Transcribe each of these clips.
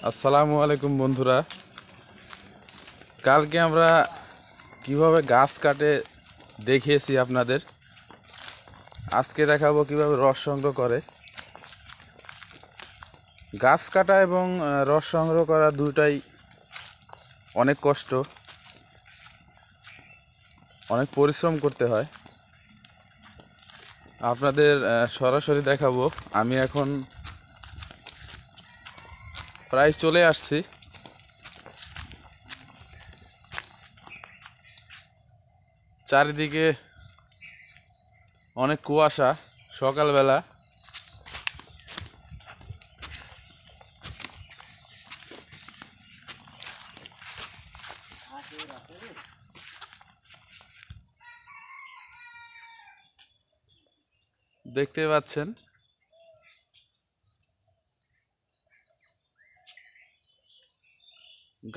আসসালামু আলাইকুম বন্ধুরা। কালকে আমরা কিভাবে গাছ কাটে দেখিয়েছি আপনাদের। আজকে দেখাবো কিভাবে রস সংগ্রহ করে। গাছ কাটা এবং রস সংগ্রহ করা দুটাই অনেক কষ্ট, অনেক পরিশ্রম করতে হয়। আপনাদের সরাসরি দেখাবো। আমি এখন প্রায় চলে আসছি। চারিদিকে অনেক কুয়াশা সকালবেলা। দেখতে পাচ্ছেন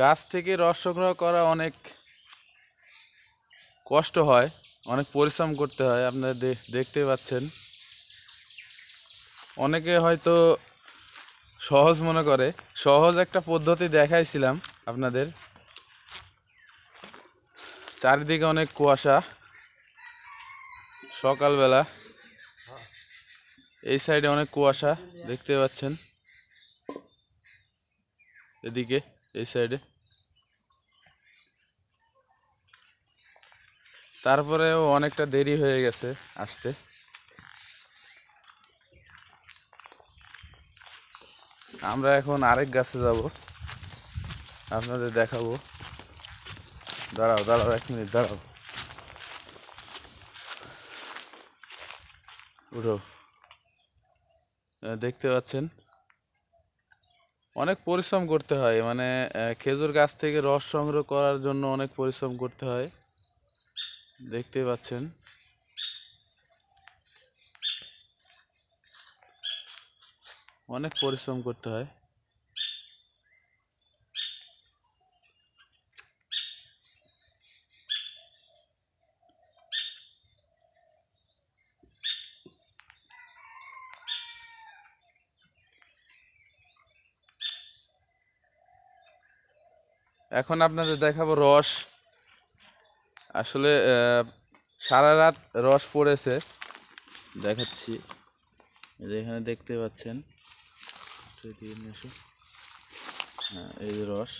গাছ থেকে রস সংগ্রহ করা অনেক কষ্ট হয়, অনেক পরিশ্রম করতে হয়। আপনারা দেখতে পাচ্ছেন। অনেকে হয়তো সহজ মনে করে। সহজ একটা পদ্ধতি দেখাইছিলাম আপনাদের। চারিদিকে অনেক কুয়াশা সকালবেলা। এই সাইডে অনেক কুয়াশা দেখতে পাচ্ছেন, এদিকে এই সাইডে। তারপরেও অনেকটা দেরি হয়ে গেছে আসতে। আমরা এখন আরেক গাছে যাব, আপনাদের দেখাবো। দাঁড়াও দাঁড়াও, 1 মিনিট দাঁড়াও। উঠো। দেখতে পাচ্ছেন অনেক পরিশ্রম করতে হয়, মানে খেজুর গাছ থেকে রস সংগ্রহ করার জন্য অনেক পরিশ্রম করতে হয়। দেখতে পাচ্ছেন অনেক পরিশ্রম করতে হয়। এখন আপনাদের দেখাবো রস। আসলে সারা রাত রস পড়েছে, দেখাচ্ছি। এখানে দেখতে পাচ্ছেন। হ্যাঁ, এই যে রস।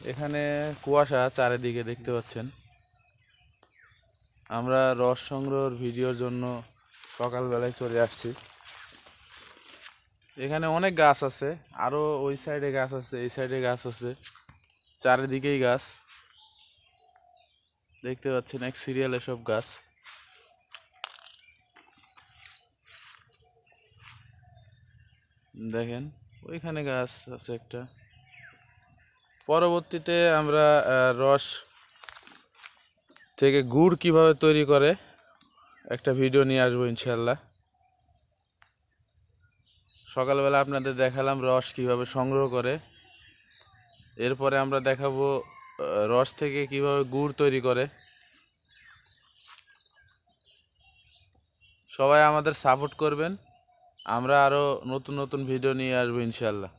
এখানে কুয়াশা চারিদিকে দেখতে পাচ্ছেন। আমরা রস সংগ্রহের ভিডিওর জন্য সকালবেলায় চলে আসছি। এখানে অনেক গাছ আছে, আরো ওই সাইডে গাছ আছে, এই সাইডে গাছ আছে, চারিদিকেই গাছ দেখতে পাচ্ছেন। এক সিরিয়ালে সব গাছ। দেখেন ওইখানে গাছ আছে একটা। পরবর্তীতে আমরা রস থেকে গুড় কিভাবে তৈরি করে একটা ভিডিও নিয়ে আসবো ইনশাল্লাহ। সকালবেলা আপনাদের দেখালাম রস কিভাবে সংগ্রহ করে। এরপরে আমরা দেখাবো রস থেকে কিভাবে গুড় তৈরি করে। সবাই আমাদের সাপোর্ট করবেন। আমরা আরো নতুন নতুন ভিডিও নিয়ে আসবো ইনশাল্লাহ।